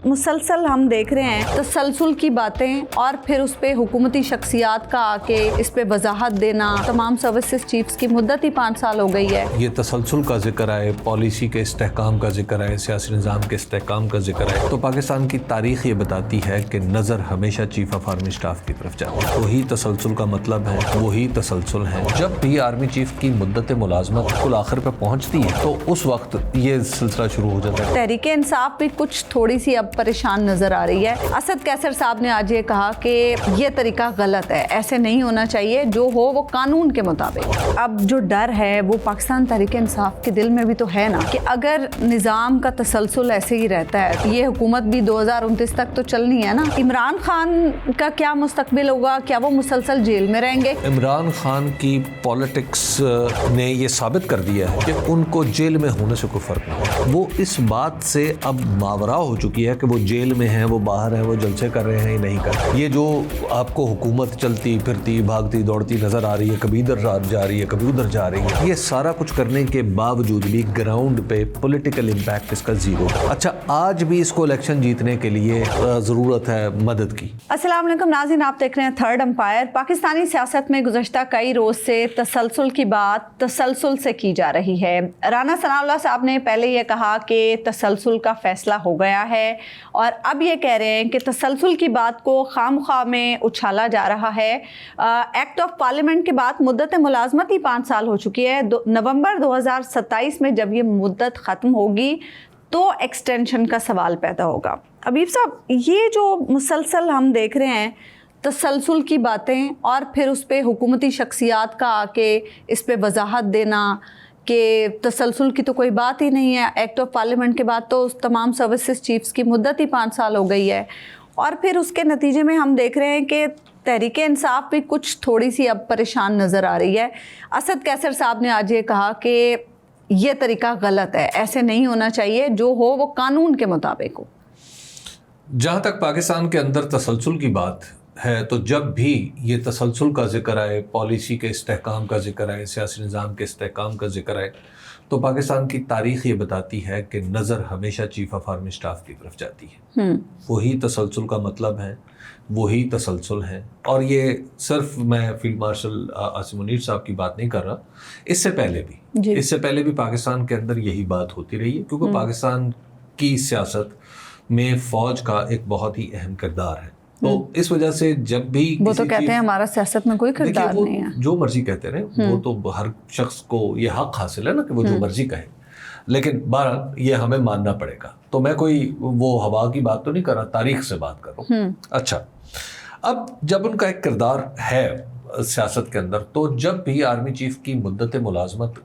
مسلسل ہم دیکھ رہے ہیں تسلسل کی باتیں اور پھر اس پہ حکومتی شخصیات کا آ کے اس پہ وضاحت دینا. تمام سروسز چیفز کی مدت ہی 5 سال ہو گئی ہے. یہ تسلسل کا ذکر آئے, پالیسی کے استحکام کا ذکر آئے, سیاسی نظام کے استحکام کا ذکر آئے, تو پاکستان کی تاریخ یہ بتاتی ہے کہ نظر ہمیشہ چیف آف آرمی اسٹاف کی طرف جاتی ہے. وہی تسلسل کا مطلب ہے, وہی تسلسل ہے. جب بھی آرمی چیف کی مدت ملازمت کل آخر پہ پہنچتی ہے تو اس وقت یہ سلسلہ شروع ہو جاتا ہے. تحریک انصاف بھی کچھ تھوڑی سی اب پریشان نظر آ رہی ہے. اسد قیصر صاحب نے آج یہ کہا کہ یہ طریقہ غلط ہے, ایسے نہیں ہونا چاہیے, جو ہو وہ قانون کے مطابق. اب جو ڈر ہے وہ پاکستان تحریک انصاف کے دل میں بھی تو ہے نا کہ اگر نظام کا تسلسل ایسے ہی رہتا ہے, یہ حکومت بھی 2029 تک تو چلنی ہے نا. عمران خان کا کیا مستقبل ہوگا, کیا وہ مسلسل جیل میں رہیں گے؟ عمران خان کی پالیٹکس نے یہ ثابت کر دیا ہے کہ ان کو جیل میں ہونے سے کوئی فرق نہیں. وہ اس بات سے اب ماورا ہو چکی ہے کہ وہ جیل میں ہیں, وہ باہر ہیں, وہ جلسے کر رہے ہیں یا نہیں کر رہے. یہ جو آپ کو حکومت چلتی پھرتی بھاگتی دوڑتی نظر آ رہی ہے, کبھی ادھر جا رہی ہے کبھی ادھر جا رہی ہے, یہ سارا کچھ کرنے کے باوجود بھی گراؤنڈ پہ پولیٹیکل امپیکٹ اس کا زیرو. اچھا, آج بھی اس کو الیکشن جیتنے کے لیے ضرورت ہے مدد کی. السلام علیکم ناظرین, آپ دیکھ رہے ہیں تھرڈ امپائر. پاکستانی سیاست میں گزشتہ کئی روز سے تسلسل کی بات تسلسل سے کی جا رہی ہے. رانا ثناء اللہ صاحب نے پہلے یہ کہا کہ تسلسل کا فیصلہ ہو گیا ہے, اور اب یہ کہہ رہے ہیں کہ تسلسل کی بات کو خام خواہ میں اچھالا جا رہا ہے. ایکٹ آف پارلیمنٹ کے بعد مدت ملازمت ہی 5 سال ہو چکی ہے. نومبر 2027 میں جب یہ مدت ختم ہوگی تو ایکسٹینشن کا سوال پیدا ہوگا. حبیب صاحب, یہ جو مسلسل ہم دیکھ رہے ہیں تسلسل کی باتیں اور پھر اس پہ حکومتی شخصیات کا آ کے اس پہ وضاحت دینا کہ تسلسل کی تو کوئی بات ہی نہیں ہے, ایکٹ آف پارلیمنٹ کے بعد تو تمام سروسز چیفز کی مدت ہی 5 سال ہو گئی ہے, اور پھر اس کے نتیجے میں ہم دیکھ رہے ہیں کہ تحریک انصاف بھی کچھ تھوڑی سی اب پریشان نظر آ رہی ہے. اسد قیصر صاحب نے آج یہ کہا کہ یہ طریقہ غلط ہے, ایسے نہیں ہونا چاہیے, جو ہو وہ قانون کے مطابق ہو. جہاں تک پاکستان کے اندر تسلسل کی بات ہے, تو جب بھی یہ تسلسل کا ذکر آئے, پالیسی کے استحکام کا ذکر آئے, سیاسی نظام کے استحکام کا ذکر آئے, تو پاکستان کی تاریخ یہ بتاتی ہے کہ نظر ہمیشہ چیف آف آرمی اسٹاف کی طرف جاتی ہے. وہی تسلسل کا مطلب ہے, وہی تسلسل ہے. اور یہ صرف میں فیلڈ مارشل عاصم منیر صاحب کی بات نہیں کر رہا, اس سے پہلے بھی پاکستان کے اندر یہی بات ہوتی رہی ہے, کیونکہ پاکستان کی سیاست میں فوج کا ایک بہت ہی اہم کردار ہے. تو اس وجہ سے جب بھی وہ تو کہتے ہیں ہمارا سیاست میں کوئی کردار نہیں ہے, جو مرضی کہتے رہے, وہ تو ہر شخص کو یہ حق حاصل ہے نا کہ وہ جو مرضی کہے, لیکن بہرحال یہ ہمیں ماننا پڑے گا. تو میں کوئی وہ ہوا کی بات تو نہیں کر رہا, تاریخ سے بات کر رہا ہوں. اچھا, اب جب ان کا ایک کردار ہے سیاست کے اندر, تو جب بھی آرمی چیف کی مدت ملازمت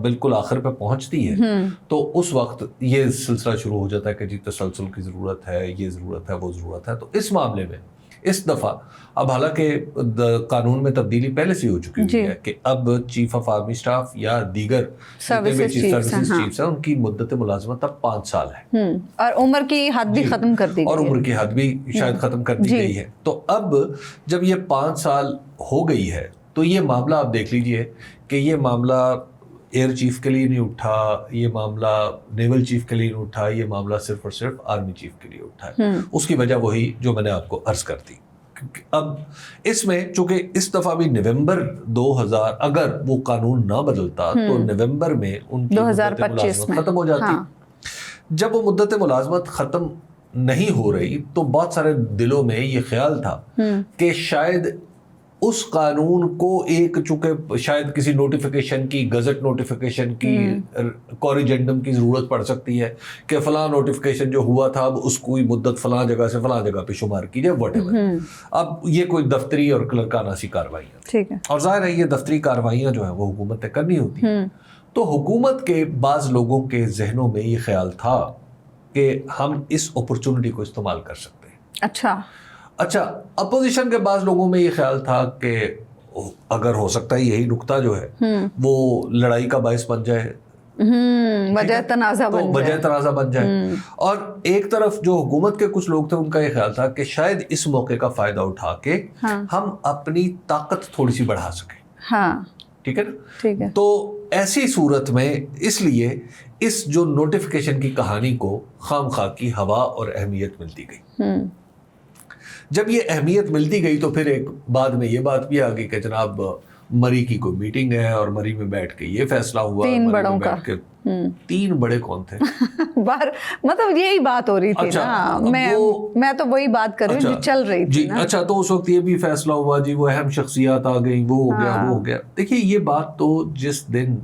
بالکل آخر پہ پہنچتی ہے تو اس وقت یہ سلسلہ شروع ہو جاتا ہے کہ جی تسلسل کی ضرورت ہے, یہ ضرورت ہے, وہ ضرورت ہے. تو اس معاملے میں اس دفعہ اب حالانکہ قانون میں تبدیلی پہلے سے ہو چکی ہے کہ اب چیف آف آرمی اسٹاف یا دیگر سروسز چیفز ہیں, ان کی مدت ملازمت اب 5 سال ہے, اور عمر کی حد بھی ختم کر دی گئی, اور عمر کی حد بھی شاید ختم کر دی گئی ہے. تو اب جب یہ 5 سال ہو گئی ہے تو یہ معاملہ آپ دیکھ لیجئے کہ یہ معاملہ ایئر چیف کے لیے نہیں اٹھا, یہ معاملہ نیول چیف کے لیے نہیں اٹھا, یہ معاملہ صرف اور صرف آرمی چیف کے لیے اٹھا ہے. اس کی وجہ وہی جو میں نے آپ کو عرض کر دی. اب اس میں چونکہ اس دفعہ بھی نومبر 2000 اگر وہ قانون نہ بدلتا تو نومبر میں ان کی مدت ملازمت ختم ہو جاتی. جب وہ مدت ملازمت ختم نہیں ہو رہی تو بہت سارے دلوں میں یہ خیال تھا کہ شاید اس قانون کو ایک چونکہ شاید کسی نوٹیفیکیشن کی, گزٹ نوٹیفیکیشن کی, کوریجنڈم کی ضرورت پڑ سکتی ہے کہ فلاں نوٹیفیکیشن جو ہوا تھا اب اس کوئی مدت فلاں جگہ سے فلاں جگہ پہ شمار کی جائے, واٹ ایور. اب یہ کوئی دفتری اور کلرکانہ سی کاروائیاں, ٹھیک ہے, اور ظاہر ہے یہ دفتری کاروائیاں جو ہیں وہ حکومت نے کرنی ہوتی ہیں. تو حکومت کے بعض لوگوں کے ذہنوں میں یہ خیال تھا کہ ہم اس اپرچونٹی کو استعمال کر سکتے ہیں. اچھا, اپوزیشن کے بعض لوگوں میں یہ خیال تھا کہ اگر ہو سکتا ہے یہی نقطہ جو ہے وہ لڑائی کا باعث بن جائے, وجہ تنازع بن جائے. اور ایک طرف جو حکومت کے کچھ لوگ تھے ان کا یہ خیال تھا کہ شاید اس موقع کا فائدہ اٹھا کے ہم اپنی طاقت تھوڑی سی بڑھا سکیں. ٹھیک ہے نا. ٹھیک ہے. تو ایسی صورت میں اس لیے اس جو نوٹیفیکیشن کی کہانی کو خام خواہ کی ہوا اور اہمیت ملتی گئی. جب یہ اہمیت ملتی گئی تو پھر ایک بعد میں یہ بات بھی آ گئی کہ جناب مری کی کوئی میٹنگ ہے اور مری میں بیٹھ کے یہ فیصلہ ہوا. 3 بڑوں کا. 3 بڑے کون تھے؟ مطلب یہی بات ہو رہی تھی نا. میں تو وہی بات کر رہی ہوں جو چل رہی تھی. جی اچھا. تو اس وقت یہ بھی فیصلہ ہوا جی وہ اہم شخصیات آ گئی, وہ ہو گیا وہ ہو گیا. دیکھیے یہ بات تو جس دن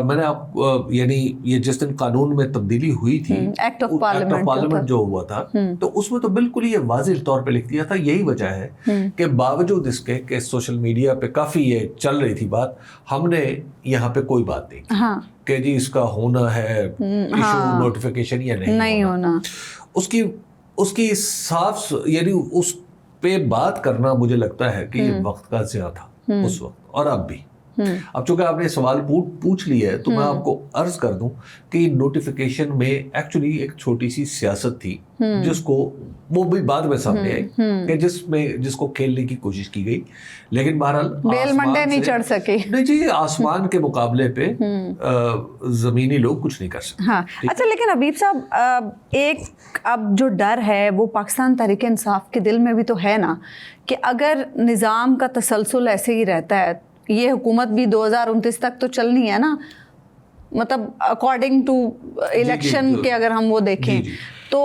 میں نے آپ یعنی یہ جس دن قانون میں تبدیلی ہوئی تھی, ایکٹ آف پارلیمنٹ جو ہوا تھا, تو اس میں تو بالکل یہ واضح طور پہ لکھ دیا تھا. یہی وجہ ہے کہ باوجود اس کے کہ سوشل میڈیا پہ کافی یہ چل رہی تھی بات, ہم نے یہاں پہ کوئی بات نہیں کی کہ جی اس کا ہونا ہے ایشو نوٹیفیکیشن یا نہیں ہونا. اس کی صاف یعنی اس پہ بات کرنا مجھے لگتا ہے کہ یہ وقت کا ضیاع تھا اس وقت اور اب بھی. اب چونکہ آپ نے سوال پوچھ لیا ہے تو میں آپ کو عرض کر دوں کہ نوٹیفیکیشن میں ایکچولی ایک چھوٹی سی سیاست تھی جس کو وہ بھی بعد میں سامنے آئی کہ جس کو کھیلنے کی کوشش کی گئی, لیکن بہرحال بیل منڈے نہیں چڑھ سکے. نہیں جی, آسمان کے مقابلے پہ زمینی لوگ کچھ نہیں کر سکتے. ہاں اچھا, لیکن حبیب صاحب ایک اب جو ڈر ہے وہ پاکستان تحریک انصاف کے دل میں بھی تو ہے نا کہ اگر نظام کا تسلسل ایسے ہی رہتا ہے, یہ حکومت بھی 2029 تک تو چلنی ہے نا, مطلب اکارڈنگ ٹو الیکشن کے اگر ہم وہ دیکھیں تو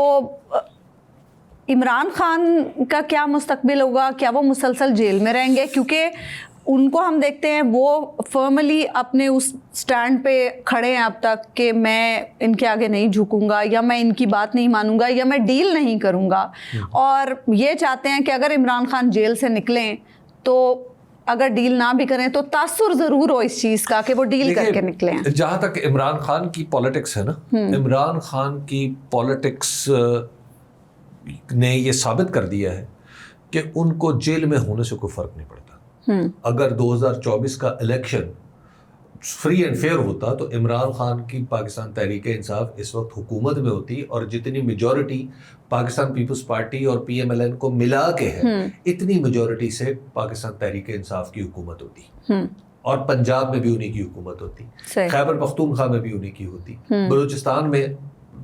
عمران خان کا کیا مستقبل ہوگا؟ کیا وہ مسلسل جیل میں رہیں گے؟ کیونکہ ان کو ہم دیکھتے ہیں وہ فرملی اپنے اس سٹینڈ پہ کھڑے ہیں اب تک کہ میں ان کے آگے نہیں جھکوں گا, یا میں ان کی بات نہیں مانوں گا, یا میں ڈیل نہیں کروں گا. اور یہ چاہتے ہیں کہ اگر عمران خان جیل سے نکلیں تو اگر ڈیل نہ بھی کریں تو تاثر ضرور ہو اس چیز کا کہ وہ ڈیل کر کے نکلے ہیں. جہاں تک عمران خان کی پالیٹکس ہے نا, عمران خان کی پالیٹکس نے یہ ثابت کر دیا ہے کہ ان کو جیل میں ہونے سے کوئی فرق نہیں پڑتا. اگر 2024 کا الیکشن فری اینڈ فیئر ہوتا تو عمران خان کی پاکستان تحریک انصاف اس وقت حکومت میں ہوتی, اور جتنی میجورٹی پاکستان پیپلز پارٹی اور پی ایم ایل این کو ملا کے ہے اتنی میجورٹی سے پاکستان تحریک انصاف کی حکومت ہوتی, اور پنجاب میں بھی انہی کی حکومت ہوتی, خیبر پختونخوا میں بھی انہی کی ہوتی, بلوچستان میں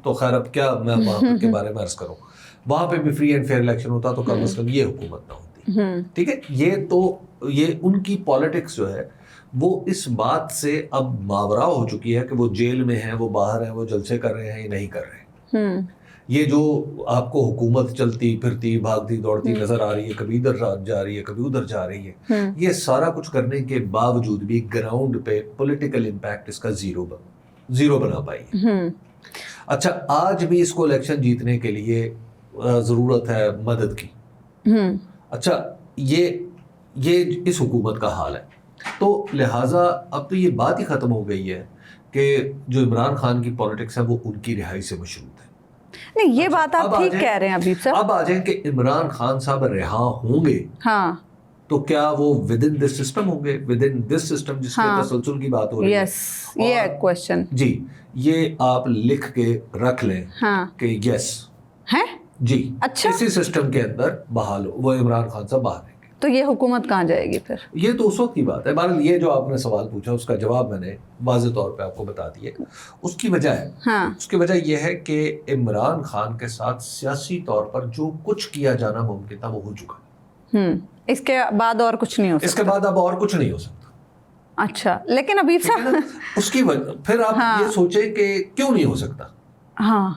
تو خیر اب کیا میں وہاں کے بارے میں عرض کروں, وہاں پہ بھی فری اینڈ فیئر الیکشن ہوتا تو کم از کم یہ حکومت نہ ہوتی. ٹھیک ہے, یہ ان کی پالیٹکس جو ہے وہ اس بات سے اب ماورا ہو چکی ہے کہ وہ جیل میں ہیں, وہ باہر ہیں, وہ جلسے کر رہے ہیں یا نہیں کر رہے ہیں. یہ جو آپ کو حکومت چلتی پھرتی بھاگتی دوڑتی نظر آ رہی ہے, کبھی ادھر جا رہی ہے کبھی ادھر جا رہی ہے, یہ سارا کچھ کرنے کے باوجود بھی گراؤنڈ پہ پولیٹیکل امپیکٹ اس کا زیرو بنا پائی. اچھا, آج بھی اس کو الیکشن جیتنے کے لیے ضرورت ہے مدد کی. اچھا, یہ اس حکومت کا حال ہے, تو لہٰذا اب تو یہ بات ہی ختم ہو گئی ہے کہ جو عمران خان کی پالیٹکس ہے وہ ان کی رہائی سے مشروط ہے. نہیں, یہ بات آپ ٹھیک کہہ رہے ہیں حبیب صاحب. اب آ جائیں کہ عمران خان صاحب رہا ہوں گے, ہاں, تو کیا وہ ود ان دس سسٹم ہوں گے, ود ان دس سسٹم جس کے تسلسل کی بات ہو رہی ہے. یہ ہے کوشچن. جی, یہ آپ لکھ کے رکھ لیں کہ یس ہے جی, اچھا, اسی سسٹم کے اندر بحال وہ عمران خان صاحب باہر ہیں. تو یہ حکومت کہاں جائے گی پھر؟ یہ تو اس وقت کی بات ہے. بہرحال یہ جو آپ نے سوال پوچھا اس کا جواب میں نے واضح طور پہ آپ کو بتا دیا. اس کی وجہ ہے, اس کی وجہ یہ ہے کہ عمران خان کے ساتھ سیاسی طور پر جو کچھ کیا جانا ممکن تھا وہ ہو چکا. اس کے بعد اور کچھ نہیں ہو سکتا. اس کے بعد اب اور کچھ نہیں ہو سکتا. اچھا, لیکن ابھی اس کی وجہ پھر آپ یہ سوچیں کہ کیوں نہیں ہو سکتا. ہاں,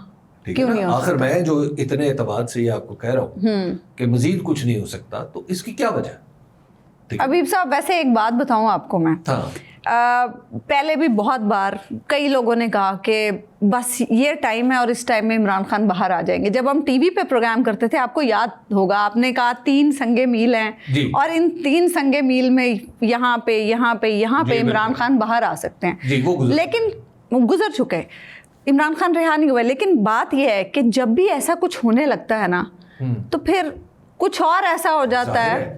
آخر میں جو اتنے اعتماد سے یہ آپ کو کہہ رہا ہوں کہ مزید کچھ نہیں ہو سکتا, تو اس کی کیا وجہ ہے؟ حبیب صاحب ویسے ایک بات بتاؤں آپ کو, میں پہلے بھی بہت بار کئی لوگوں نے کہا کہ بس یہ ٹائم ہے اور اس ٹائم میں عمران خان باہر آ جائیں گے. جب ہم ٹی وی پہ پروگرام کرتے تھے, آپ کو یاد ہوگا, آپ نے کہا 3 سنگے میل ہیں اور ان 3 سنگے میل میں یہاں پہ عمران خان باہر آ سکتے ہیں, لیکن گزر چکے. عمران خان رہا نہیں ہوئے. لیکن بات یہ ہے کہ جب بھی ایسا کچھ ہونے لگتا ہے نا تو پھر کچھ اور ایسا ہو جاتا ہے.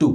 2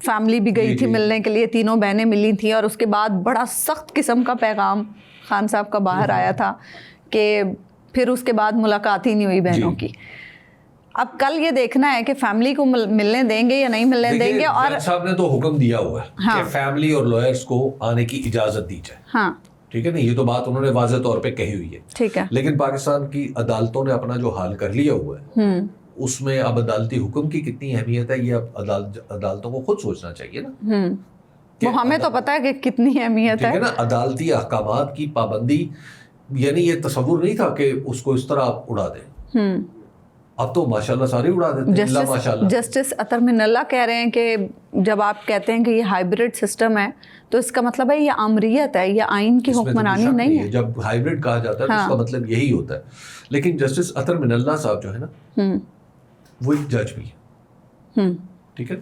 فیملی بھی گئی تھی ملنے کے لیے, تینوں بہنیں ملی تھیں, اور اس کے بعد بڑا سخت قسم کا پیغام خان صاحب کا باہر آیا تھا کہ پھر اس کے بعد ملاقات ہی نہیں ہوئی بہنوں کی. اب کل یہ دیکھنا ہے کہ فیملی کو ملنے دیں گے یا نہیں ملنے دیں گے. اور جج صاحب نے تو حکم دیا ہوا ہے کہ فیملی اور لائرز کو آنے کی اجازت دی جائے. ہاں ٹھیک ہے نا, یہ تو بات انہوں نے واضح طور پہ کہی ہوئی ہے. ٹھیک ہے, لیکن پاکستان کی عدالتوں نے اپنا جو حال کر لیا ہوا ہے, اس میں اب عدالتی حکم کی کتنی اہمیت ہے یہ اب عدالتوں کو خود سوچنا چاہیے نا. وہ ہمیں تو پتا ہے کہ کتنی اہمیت ہے. ٹھیک ہے نا, عدالتی احکامات کی پابندی, یعنی یہ تصور نہیں تھا کہ اس کو اس طرح آپ اڑا دیں. اب تو ماشاءاللہ سارے اڑا دیتے ہیں, اللہ ماشاءاللہ. جسٹس اطہر من اللہ کہہ رہے ہیں کہ جب آپ کہتے ہیں کہ یہ ہائبرڈ سسٹم ہے تو اس کا مطلب ہے یہ آمریت ہے, یہ آئین کی حکمرانی نہیں ہے. جب ہائبرڈ کہا جاتا ہے تو اس کا مطلب یہی ہوتا ہے. لیکن جسٹس اطہر من اللہ صاحب جو ہے نا, وہ ایک جج بھی ہے. ٹھیک ہے.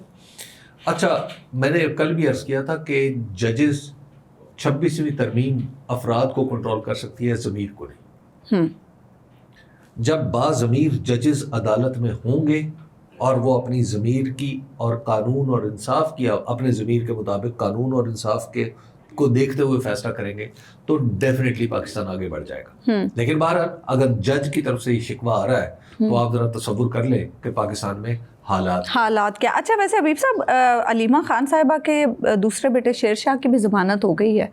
اچھا, میں نے کل بھی عرض کیا تھا کہ ججز 26ویں ترمیم افراد کو کنٹرول کر سکتی ہے, ضمیر کو نہیں. جب باضمیر ججز عدالت میں ہوں گے اور وہ اپنی ضمیر کی اور قانون اور انصاف کی, اپنے ضمیر کے مطابق قانون اور انصاف کے کو دیکھتے ہوئے فیصلہ کریں گے تو ڈیفینیٹلی پاکستان آگے بڑھ جائے گا. لیکن بہرحال اگر جج کی طرف سے یہ شکوہ آ رہا ہے تو آپ ذرا تصور کر لیں کہ پاکستان میں حالات کیا. اچھا, ویسے حبیب صاحب, علیمہ خان صاحبہ کے دوسرے بیٹے شیر شاہ کی بھی ضمانت ہو گئی ہے,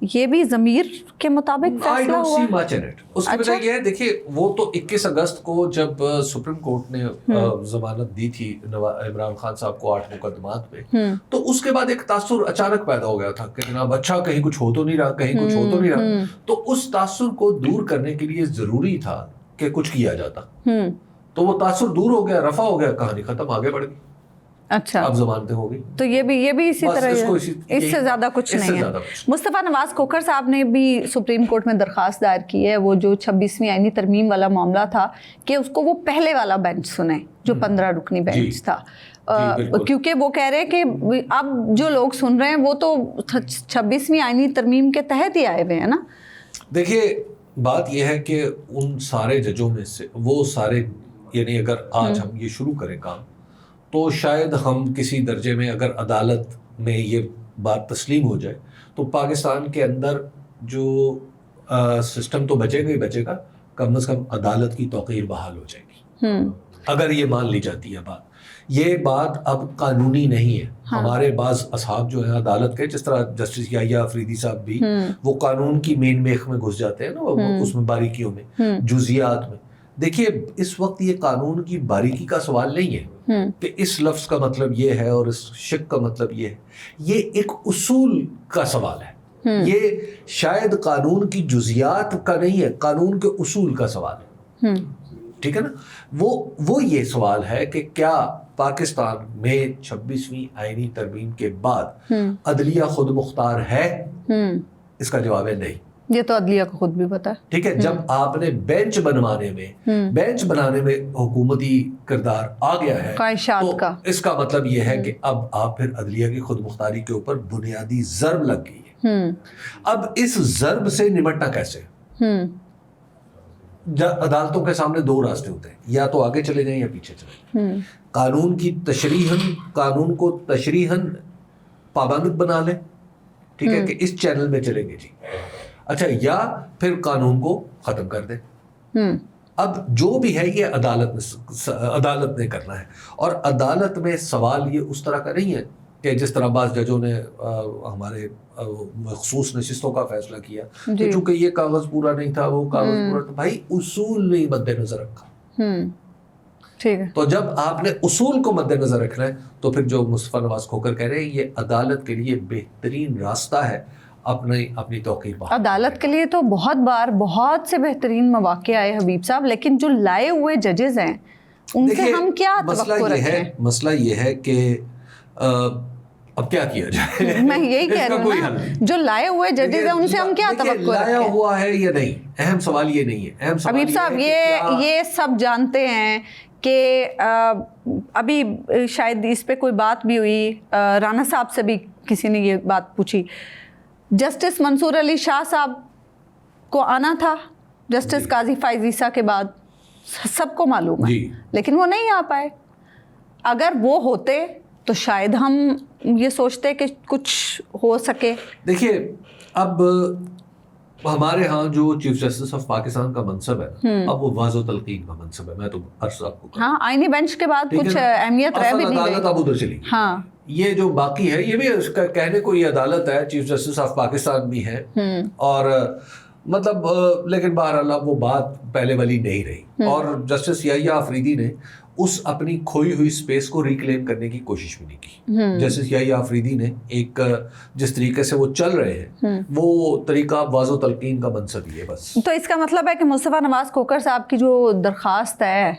یہ بھی ضمیر کے مطابق فیصلہ ہوا ہے؟ اس کی وجہ یہ ہے, دیکھیے وہ تو 21 اگست کو جب سپریم کورٹ نے ضمانت دی تھی عمران خان صاحب کو 8 مقدمات پہ, تو اس کے بعد ایک تاثر اچانک پیدا ہو گیا تھا کہ جناب اچھا کہیں کچھ ہو تو نہیں رہا, کہیں کچھ ہو تو نہیں رہا. تو اس تاثر کو دور کرنے کے لیے ضروری تھا کہ کچھ کیا جاتا. تو وہ تاثر دور ہو گیا, رفع ہو گیا, کہانی ختم, آگے بڑھ گئی. اچھا, اب ضمانتیں ہو گئی. تو یہ بھی اسی طرح, اس سے زیادہ کچھ نہیں ہے. مصطفیٰ نواز کھوکھر صاحب نے بھی سپریم کورٹ میں درخواست دائر کی ہے, وہ جو 26ویں آئینی ترمیم والا معاملہ تھا, کہ اس کو وہ پہلے والا بینچ سنیں جو 15 رکنی بینچ تھا. کیونکہ وہ کہہ رہے ہیں کہ اب جو لوگ سن رہے ہیں وہ تو 26ویں آئینی ترمیم کے تحت ہی آئے ہوئے ہیں نا. دیکھیے بات یہ ہے کہ ان سارے ججوں میں سے وہ سارے, یعنی اگر آج ہم یہ شروع کریں کام تو شاید ہم کسی درجے میں, اگر عدالت میں یہ بات تسلیم ہو جائے تو پاکستان کے اندر جو سسٹم تو بچے گا ہی بچے گا, کم از کم عدالت کی توقیر بحال ہو جائے گی. اگر یہ مان لی جاتی ہے بات, یہ بات اب قانونی نہیں ہے. ہمارے بعض اصحاب جو ہیں عدالت کے, جس طرح جسٹس یحییٰ افریدی صاحب بھی, وہ قانون کی مین میخ میں گھس جاتے ہیں نا, اس میں باریکیوں میں, جزیات میں. دیکھیے اس وقت یہ قانون کی باریکی کا سوال نہیں ہے کہ اس لفظ کا مطلب یہ ہے اور اس شق کا مطلب یہ ہے, یہ ایک اصول کا سوال ہے. یہ شاید قانون کی جزیات کا نہیں ہے, قانون کے اصول کا سوال ہے. ٹھیک ہے نا. وہ یہ سوال ہے کہ کیا پاکستان میں 26ویں آئینی ترمیم کے بعد عدلیہ خود مختار ہے؟ اس کا جواب ہے نہیں. یہ تو عدلیہ کو خود بھی پتا ہے. ٹھیک ہے, جب آپ نے بینچ بنانے میں حکومتی کردار آ گیا ہے تو اس کا مطلب یہ ہے کہ اب آپ پھر عدلیہ کی خود مختاری کے اوپر بنیادی ضرب لگ گئی ہے. اب اس ضرب سے نمٹنا کیسے؟ عدالتوں کے سامنے 2 راستے ہوتے ہیں, یا تو آگے چلے جائیں یا پیچھے چلے جائیں. قانون کو تشریحاً پابند بنا لیں, ٹھیک ہے, کہ اس چینل میں چلیں گے جی, اچھا, یا پھر قانون کو ختم کر دیں. اب جو بھی ہے یہ عدالت نے کرنا ہے, اور عدالت میں سوال یہ اس طرح کا نہیں ہے کہ جس طرح بعض ججوں نے ہمارے مخصوص نشستوں کا فیصلہ کیا کہ چونکہ یہ کاغذ پورا نہیں تھا, وہ کاغذ پورا تھا. بھائی اصول نے مد نظر رکھا. ٹھیک ہے, تو جب آپ نے اصول کو مد نظر رکھنا ہے تو پھر جو مصطفیٰ نواز کھوکھر کہہ رہے ہیں یہ عدالت کے لیے بہترین راستہ ہے اپنی توقیر. عدالت کے لیے تو بہت سے بہترین مواقع آئے حبیب صاحب, لیکن جو لائے ہوئے ججز ہیں ان سے ہم کیا توقع رکھیں؟ مسئلہ یہ ہے کہ اب کیا کیا جائے. میں یہی کہہ رہا ہوں نا, جو لائے ہوئے ججز ہیں ان سے ہم کیا توقع رکھیں؟ لایا ہوا ہے یا نہیں, اہم سوال یہ نہیں ہے. اہم سوال حبیب صاحب یہ سب جانتے ہیں کہ ابھی شاید اس پہ کوئی بات بھی ہوئی, رانا صاحب سے بھی کسی نے یہ بات پوچھی, جسٹس منصور علی شاہ صاحب کو آنا تھا جسٹس قاضی فائز عیسیٰ کے بعد, سب کو معلوم ہے, لیکن وہ نہیں آ پائے. اگر وہ ہوتے تو شاید ہم یہ سوچتے کہ کچھ ہو سکے. دیکھیے اب ہمارے ہاں جو چیف جسٹس آف پاکستان کا منصب ہے اب وہ واضح تلقین کا منصب ہے. میں تو عرض آپ کو ہاں آئینی بینچ کے بعد کچھ اہمیت رہ بھی نہیں عدالت اب ادھر چلی. ہاں یہ جو باقی ہے یہ بھی اس کا کہنے کو یہ عدالت ہے, چیف جسٹس آف پاکستان بھی ہے, اور مطلب لیکن بہرحال اب وہ بات پہلے والی نہیں رہی. اور جسٹس یحییٰ آفریدی نے اس اپنی کھوئی ہوئی سپیس کو ریکلیم کرنے کی کوشش بھی نہیں کی. جسٹس یحییٰ آفریدی نے ایک جس طریقے سے وہ چل رہے ہیں وہ طریقہ واضح و تلقین کا منصب ہی ہے بس. تو اس کا مطلب ہے کہ مصطفیٰ نواز کھوکھر صاحب کی جو درخواست ہے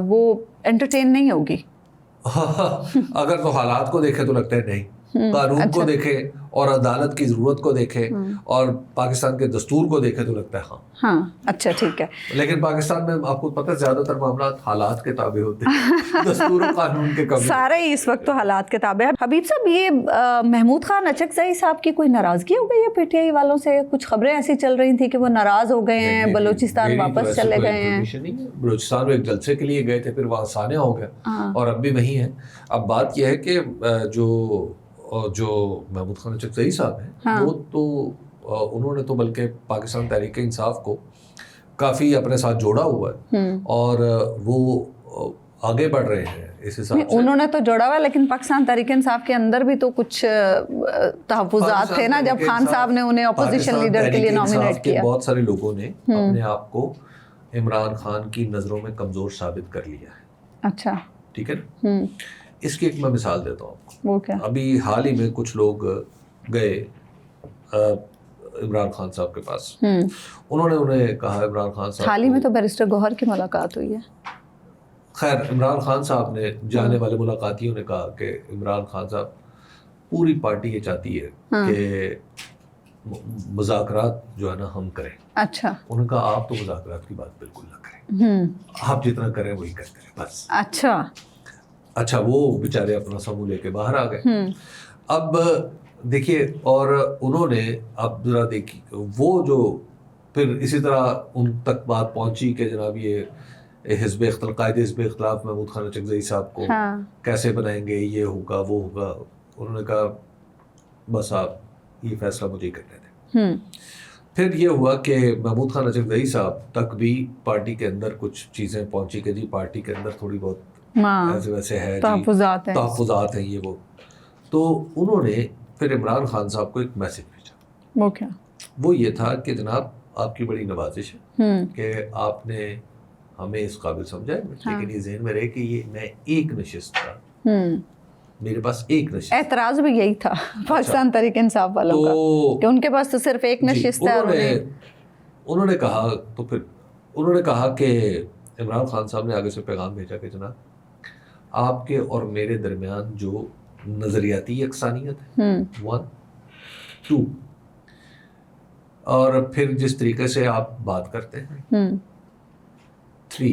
وہ انٹرٹین نہیں ہوگی. اگر تو حالات کو دیکھے تو لگتا ہے نہیں, قانون کو دیکھے اور عدالت کی ضرورت کو دیکھے اور پاکستان کے دستور کو دیکھے تو لگتا ہے ہاں اچھا ٹھیک ہے. لیکن پاکستان میں آپ کو پتہ ہے زیادہ تر معاملات حالات کے تابع ہوتے ہیں, دستور و قانون کے کم. سارے اس وقت تو حالات کے تابع ہیں. حبیب صاحب یہ محمود خان اچکزئی صاحب کی کوئی ناراضگی ہو گئی ہے پی ٹی آئی والوں سے؟ کچھ خبریں ایسی چل رہی تھیں کہ وہ ناراض ہو گئے ہیں, بلوچستان واپس چلے گئے ہیں. بلوچستان میں ایک جلسے کے لیے گئے تھے, پھر وہاں سانحہ ہو گیا اور اب بھی وہیں ہیں. اب بات یہ ہے کہ جو محمود خان اچکزئی صاحب ہیں وہ تو انہوں نے تو بلکہ پاکستان تحریک انصاف کو کافی اپنے ساتھ جوڑا ہوا ہے اور وہ آگے بڑھ رہے ہیں اس حساب سے. انہوں نے تو جوڑا ہوا, لیکن پاکستان تحریک انصاف کے اندر بھی تو کچھ تحفظات تھے نا جب خان صاحب نے انہیں اپوزیشن لیڈر کے لیے نامینیٹ کیا. بہت سارے لوگوں نے اپنے آپ کو عمران خان کی نظروں میں کمزور ثابت کر لیا ہے. اچھا ٹھیک ہے نا. اس کی ایک میں مثال دیتا ہوں آپ کو. وہ کیا؟ ابھی حال ہی میں کچھ لوگ گئے عمران خان صاحب کے پاس, انہوں نے انہیں کہا عمران خان صاحب, حال ہی میں تو بیرسٹر گوہر کی ملاقات ہوئی ہے. خیر عمران خان صاحب نے جانے والے ملاقاتیوں نے کہا کہ عمران خان صاحب پوری پارٹی یہ چاہتی ہے کہ مذاکرات جو ہے نا ہم کریں. اچھا. انہوں نے کہا آپ تو مذاکرات کی بات بالکل نہ کریں, آپ جتنا کریں وہی کرتے رہیں بس. اچھا وہ بیچارے اپنا سمو لے کے باہر آ گئے. اب دیکھیے اور انہوں نے اب ذرا دیکھی وہ جو پھر اسی طرح ان تک بات پہنچی کہ جناب یہ قائد حزب اختلاف محمود خان اچکزئی صاحب کو کیسے بنائیں گے, یہ ہوگا وہ ہوگا. انہوں نے کہا بس آپ یہ فیصلہ مجھے کرنے دیں. پھر یہ ہوا کہ محمود خان اچکزئی صاحب تک بھی پارٹی کے اندر کچھ چیزیں پہنچی کہ جی پارٹی کے اندر تھوڑی بہت ایسے ویسے ہے, تحفظات ہیں یہ وہ. تو انہوں نے پھر عمران خان صاحب کو ایک میسج بھیجا. وہ کیا؟ وہ یہ تھا کہ جناب آپ کی بڑی نوازش ہے کہ آپ نے ہمیں اس قابل سمجھا, لیکن یہ ذہن میں رہے کہ یہ میں ایک نشست تھا, میرے پاس ایک نشست. اعتراض بھی یہی تھا پاکستان تحریک انصاف والوں کا کہ ان کے پاس تو صرف ایک نشست ہے. انہوں نے کہا تو پھر انہوں نے کہا کہ عمران خان صاحب نے آگے سے پیغام بھیجا کہ جناب آپ کے اور میرے درمیان جو نظریاتی یکسانیت ہے 1 2 اور پھر جس طریقے سے آپ بات کرتے ہیں 3,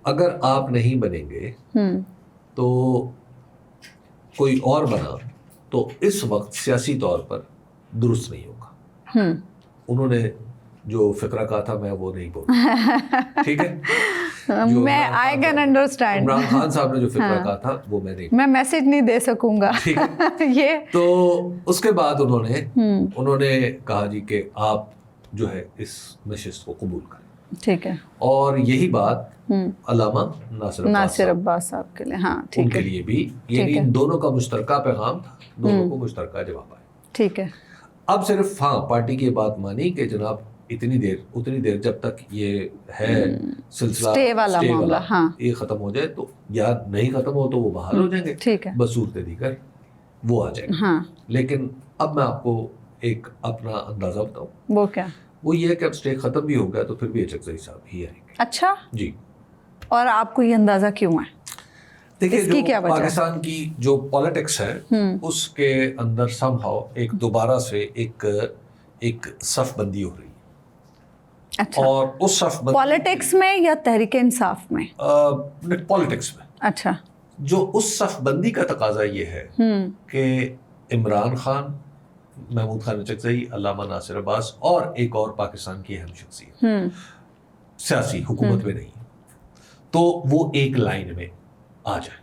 اگر آپ نہیں بنیں گے تو کوئی اور بنا تو اس وقت سیاسی طور پر درست نہیں ہوگا. انہوں نے جو فقرہ کہا تھا میں وہ نہیں بولتا, ٹھیک ہے, میں I can understand. Imran Khan صاحب نے جو فقرہ کہا تھا وہ میں میسج نہیں دے سکوں گا. یہ تو اس کے بعد انہوں نے کہا جی کہ آپ جو ہے اس نشست کو قبول کریں. ٹھیک ہے. اور یہی بات علامہ ناصر عباس صاحب کے لیے, ہاں ان کے لیے بھی, یعنی ان دونوں کا مشترکہ پیغام تھا, دونوں کو مشترکہ جواب آیا. ٹھیک ہے. اب صرف پارٹی کی بات مانی کہ جناب اتنی دیر جب تک یہ ہے سلسلہ سٹے والا یہ ختم ہو جائے تو یا نہیں ختم ہو تو وہ بحال ہو جائیں گے, ٹھیک ہے, بصورت دیگر وہ آ جائیں گے. لیکن اب میں آپ کو ایک اپنا اندازہ بتاؤں. وہ کیا؟ وہ یہ ہے کہ اب اسٹے ختم بھی ہو گیا تو پھر بھی اچکزئی صاحب ہی آئیں گے. اچھا جی. اور آپ کو یہ اندازہ کیوں ہے؟ دیکھیے جو پاکستان کی جو پالیٹکس ہے اس کے اندر سم ہاؤ ایک دوبارہ سے ایک صف بندی ہو رہی ہے. اچھا. اور اس صف بندی پالیٹکس میں یا تحریک انصاف میں؟ پالیٹکس میں. اچھا. جو اس صف بندی کا تقاضا یہ ہے کہ عمران خان, محمود خان اچکزئی, علامہ ناصر عباس اور ایک اور پاکستان کی اہم شخصیت سیاسی حکومت میں نہیں, تو وہ ایک لائن میں آ جائے.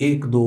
1-2